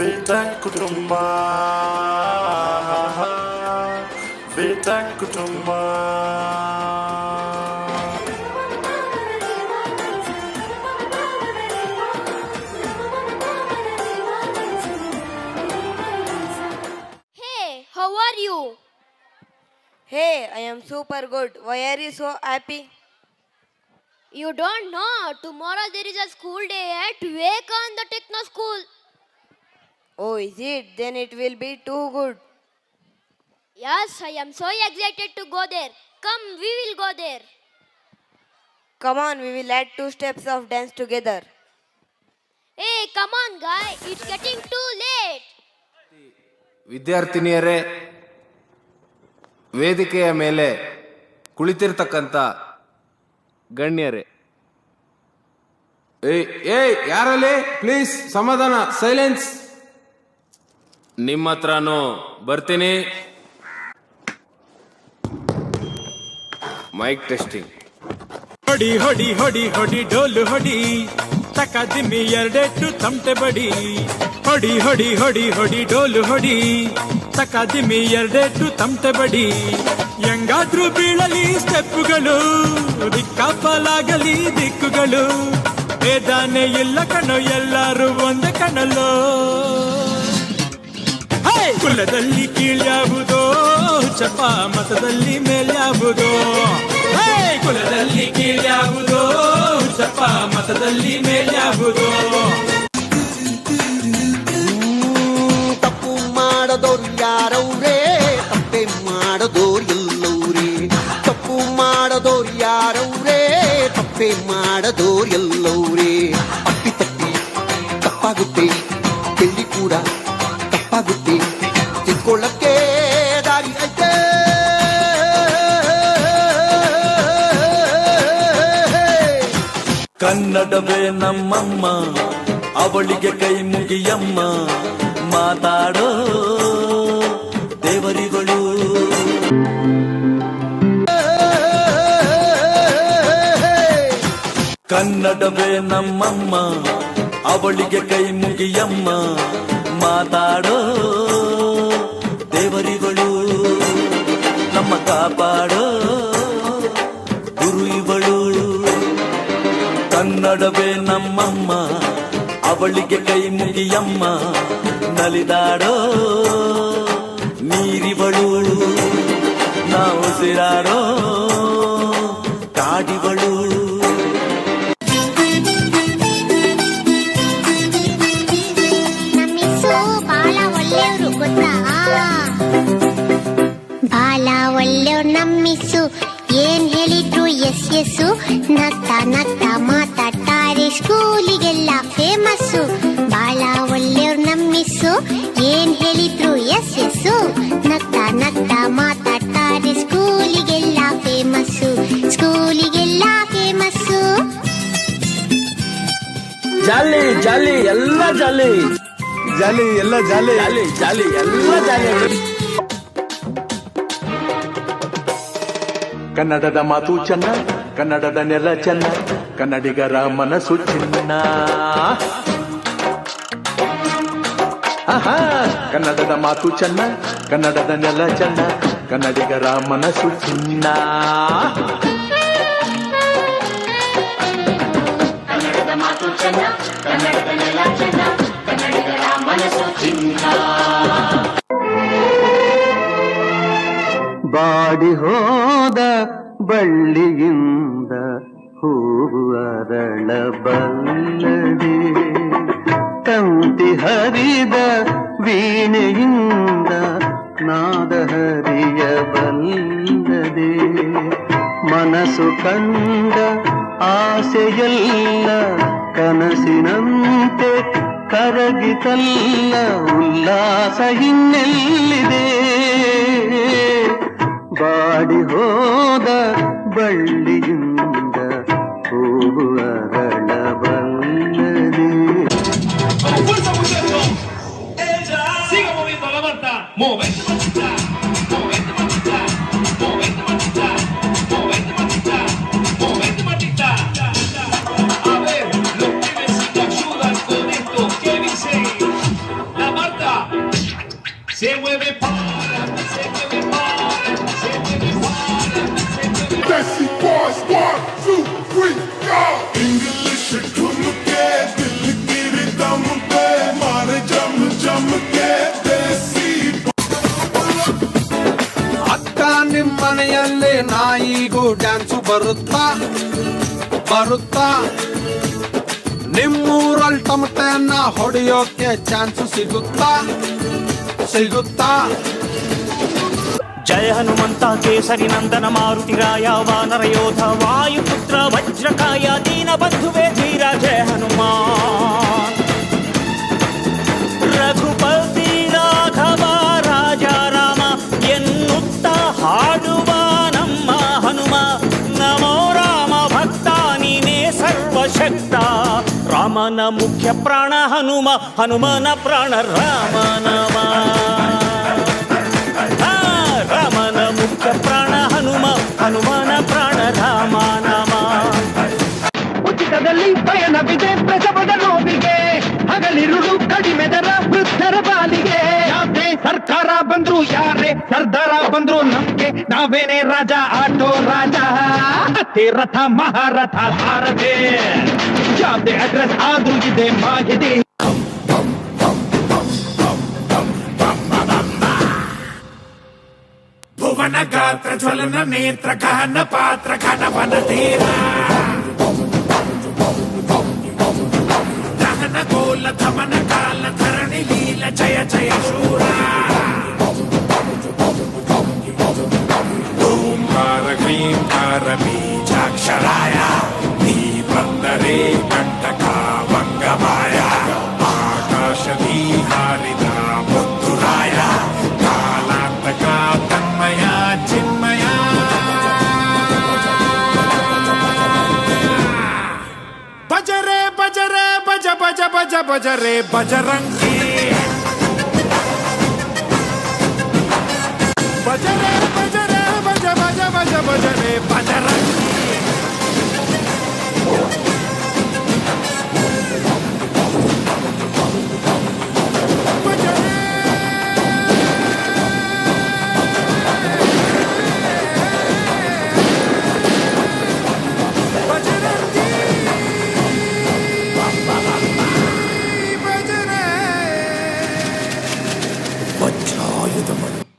Vita Kutumba, Vita Kutumba. Hey, how are you? Hey, I am super good. Why are you so happy? You don't know, tomorrow there is a school day at Vivekananda Techno School. Oh, is it? Then it will be too good. Yes, I am so excited to go there. Come, we will go there. Come on, we will add 2 steps of dance together. Hey, come on, guy, it's getting too late. ವಿದ್ಯಾರ್ಥಿನಿಯರೇ, ವೇದಿಕೆಯ ಮೇಲೆ ಕುಳಿತಿರ್ತಕ್ಕಂಥ ಗಣ್ಯರೇ, ಏಯ್ ಯಾರಲ್ಲಿ please ಸಮಾಧಾನ, silence. ನಿಮ್ಮ ಹತ್ರನೂ ಬರ್ತೀನಿ. Mic testing. ಹೊಡಿ ಹೊಡಿ ಹೊಡಿ ಹೊಡಿ ಡೋಲು ಹೊಡಿ, ತಕದಿಮ್ಮಿ ಎರಡೆಟ್ಟು ತಮಟೆ ಬಡಿ. ಹೊಡಿ ಹೊಡಿ ಹೊಡಿ ಹೊಡಿ ಡೋಲು ಹೊಡಿ, ತಕದಿಮ್ಮಿ ಎರಡೆಟ್ಟು ತಮಟೆ ಬಡಿ. ಹೆಂಗಾದ್ರೂ ಬೀಳಲಿ ಸ್ಟೆಪ್ಪುಗಳು, ದಿಕ್ಕಾಪಲಾಗಲಿ ದಿಕ್ಕುಗಳು. ಬೇದಾನೆ ಇಲ್ಲ ಕಣ್ಣು, ಎಲ್ಲರೂ ಒಂದೇ ಕಣ್ಣಲ್ಲೋ. ಕುಲದಲ್ಲಿ ಕೀಳ್ಯಾವುದೋ, ಚಪ ಮತದಲ್ಲಿ ಮೇಲ್ಯಾವುದೋ. ಕುಲದಲ್ಲಿ ಕೀಳ್ಯಾವುದೋ, ಚಪ ಮತದಲ್ಲಿ ಮೇಲ್ಯಾವುದೋ. ತಪ್ಪು ಮಾಡದೋರು ಯಾರವ್ರೇ, ತಪ್ಪೆ ಮಾಡದೋರು ಎಲ್ಲವ್ರೇ. ತಪ್ಪು ಮಾಡದೋರು ಯಾರವ್ರೇ, ತಪ್ಪೆ ಮಾಡದೋರು ಎಲ್ಲವ್ರೇ. ಅಪ್ಪಿ ತಪ್ಪಿ ತಪ್ಪಾಗುತ್ತೆ, ಬೆಳ್ಳಿ ಕೂಡ ತಪ್ಪಾಗುತ್ತೆ, ತಿಳ್ಕೊಳ್ಳಕ್ಕೆ ದಾರಿ ಐತೆ. ಕನ್ನಡವೇ ನಮ್ಮಮ್ಮ, ಅವಳಿಗೆ ಕೈ ಮುಗಿಯಮ್ಮ. ಮಾತಾಡೋ ದೇವರಿಗಳು. ಕನ್ನಡವೇ ನಮ್ಮಮ್ಮ, ಅವಳಿಗೆ ಕೈ ಮುಗಿಯಮ್ಮ. ಮಾತಾಡೋ ದೇವರಿಗಳು, ನಮ್ಮ ಕಾಪಾಡೋ ಗುರು ಇವಳು. ಕನ್ನಡವೇ ನಮ್ಮಮ್ಮ, ಅವಳಿಗೆ ಕೈ ಮುಗಿಯಮ್ಮ. ನಲಿದಾಡೋ ನೀರಿವಳು, ನಾವು ಉಸಿರಾಡೋ ಕಾಡಿವಳು. ಬಾಲ ಒಳ್ಳೆಯವ್ರು ನಮ್ಮಿಸು, ಏನ್ ಹೇಳಿದ್ರು ಎಸ್ ಎಸ್ಸು. ನಗ್ತಾ ನಗ್ತಾ ಮಾತಾಡ್ತಾರೆ, ಸ್ಕೂಲಿಗೆಲ್ಲ ಫೇಮಸ್ಸು. ಬಾಳ ಒಳ್ಳೆಯವ್ರು ನಮ್ಮಿಸು, ಏನ್ ಹೇಳಿದ್ರು ಎಸ್ ಎಸ್ಸು. ನಗ್ತಾ ನಗ್ತಾ ಮಾತಾಡ್ತಾರೆ, ಸ್ಕೂಲಿಗೆಲ್ಲ ಫೇಮಸ್ಸು. ಸ್ಕೂಲಿಗೆಲ್ಲ ಫೇಮಸ್ಸು. ಜಾಲಿ ಜಾಲಿ ಎಲ್ಲ ಜಾಲಿ, ಜಾಲಿ ಎಲ್ಲ ಜಾಲಿ, ಜಾಲಿ ಜಾಲಿ ಎಲ್ಲ ಜಾಲಿ. ಕನ್ನಡದ ಮಾತು ಚೆನ್ನ, ಕನ್ನಡದ ನೆಲ ಚೆನ್ನ, ಕನ್ನಡಿಗರ ಮನಸ್ಸು ಚಿನ್ನ. ಕನ್ನಡದ ಮಾತು ಚೆನ್ನ, ಕನ್ನಡದ ನೆಲ ಚೆನ್ನ, ಕನ್ನಡಿಗರ ಮನಸ್ಸು ಚಿನ್ನ. ಕನ್ನಡದ ಮಾತು ಚೆನ್ನ, ಕನ್ನಡದ ನೆಲ ಚೆನ್ನ, ಕನ್ನಡಿಗರ ಮನಸ್ಸು ಚಿನ್ನ. ಬಾಡಿ ಹೋದ ಬಳ್ಳಿಯಿಂದ ಹೂವು ಅರಳಬಲ್ಲದೆ, ತಂತಿ ಹರಿದ ವೀಣೆಯಿಂದ ನಾದ ಹರಿಯಬಲ್ಲದೆ. ಮನಸ್ಸು ಕಂಡ ಆಸೆಯಲ್ಲ ಕನಸಿನಂತೆ ಕರಗಿತಲ್ಲ, ಉಲ್ಲಾಸ ಇನ್ನೆಲ್ಲಿದೆ. ಬಾಡಿ ಹೋದ ಬಳ್ಳಿಯಿಂದ ಹೂವು ಅರಳಬಲ್ಲದೆ. Siga moviendo la manta, movete machita, movete machita, movete machita, movete machita, movete machita. A ver, los pibes si te ayudan con esto que dice la se mueve para, se mueve para, se mueve para, se mueve para. Desi boys, 1, 2, 3, go! English ठुमके दिल की rhythm पे मारे जम जम के देसी ಅಕ್ಕ ನಿಮ್ಮನೆಯಲ್ಲಿ ನಾಯಿಗೂ dance ಬರುತ್ತಾ ಬರುತ್ತಾ ನಿಮ್ಮೂರಲ್ಲಿ ಟಮಟೆಯನ್ನ ಹೊಡೆಯೋಕೆ ಚಾನ್ಸ್ ಸಿಗುತ್ತಾ ಸಿಗುತ್ತಾ ಜಯ ಹನುಮಂತ ಕೇಸರಿ ನಂದನ ಮಾರುತಿರಾಯ ವಾನರ ಯೋಧ ವಾಯುಪುತ್ರ ವಜ್ರಕಾಯ ದೀನ ಬಂಧುವೇ ಧೀರ ಜಯ ಹನುಮಾನ್ ರಘುಪತಿ ರಾಘವ ರಾಜ ರಾಮ ಎನ್ನುತ್ತ ಹಾಡುವ ನಮ್ಮ ಹನುಮ ನಮೋ ರಾಮ ಭಕ್ತ ನೀನೇ ಸರ್ವಶಕ್ತ ರಾಮನ ಮುಖ್ಯ ಪ್ರಾಣ ಹನುಮ ಹನುಮನ ಪ್ರಾಣ ರಾಮನಮ ರಾಮನ ಮುಖ್ಯ ಪ್ರಾಣ ಹನುಮ ಹನುಮನ ಪ್ರಾಣ ರಾಮನಮ ಉಚಿತದಲ್ಲಿ ಪಯಣವಿದೆ ಪ್ರಸವದ ನೋವಿಗೆ ಹಗಲಿರುಳು ಕಡಿಮೆ ದರ ವೃದ್ಧರ ಬಾಲಿಗೆ ಯಾವ್ದೇ ಸರ್ಕಾರ ಬಂದ್ರು ಯಾರೇ ಸರ್ದಾರ ಬಂದ್ರು ನಮ್ಗೆ ನಾವೇನೇ ರಾಜ ಆಟೋ ರಾಜ ಹತ್ತಿ ರಥ ಮಹಾರಥ ಸಾರಥೆ ಯಾವ್ದೇ ಅಡ್ರೆಸ್ ಆದ್ರೂ ಇದೆ ಮಾಹಿತಿ ಭುವನ ಗಾತ್ರ ಜ್ವಲನ ನೇತ್ರ ಗಹನ ಪಾತ್ರ ಘನವನ ತೀರ ದಹನ ಕೋಲ ಧಮನ ಕಾಲ ಧರಣಿ ಲೀಲ ಜಯ ಜಯ ಶೂರ ಓಂಕಾರ ಕ್ರೀಂಕಾರ ಬೀಜಾಕ್ಷರಾಯ ನೀ ಬಂದರೆ ಕಂಟಕ ವಂಗಮಾಯ ಆಕಾಶದಿ ಹಾರಿದ ಮುತ್ತುರಾಯ ಕಾಲಾಂತಕ ತನ್ಮಯ ಚಿನ್ಮಯ ಬಜರೆ ಬಜರೆ ಬಜ ಬಜ ಬಜ ಬಜರೆ ಬಜರಂಗಿ ಬಜರೆ ಬಜರೆ ಬಜ ಬಜ ಬಜ ಬಜರೆ ಬಜರಂಗಿ ವಜ್ರಾಯುಧಮಣಿ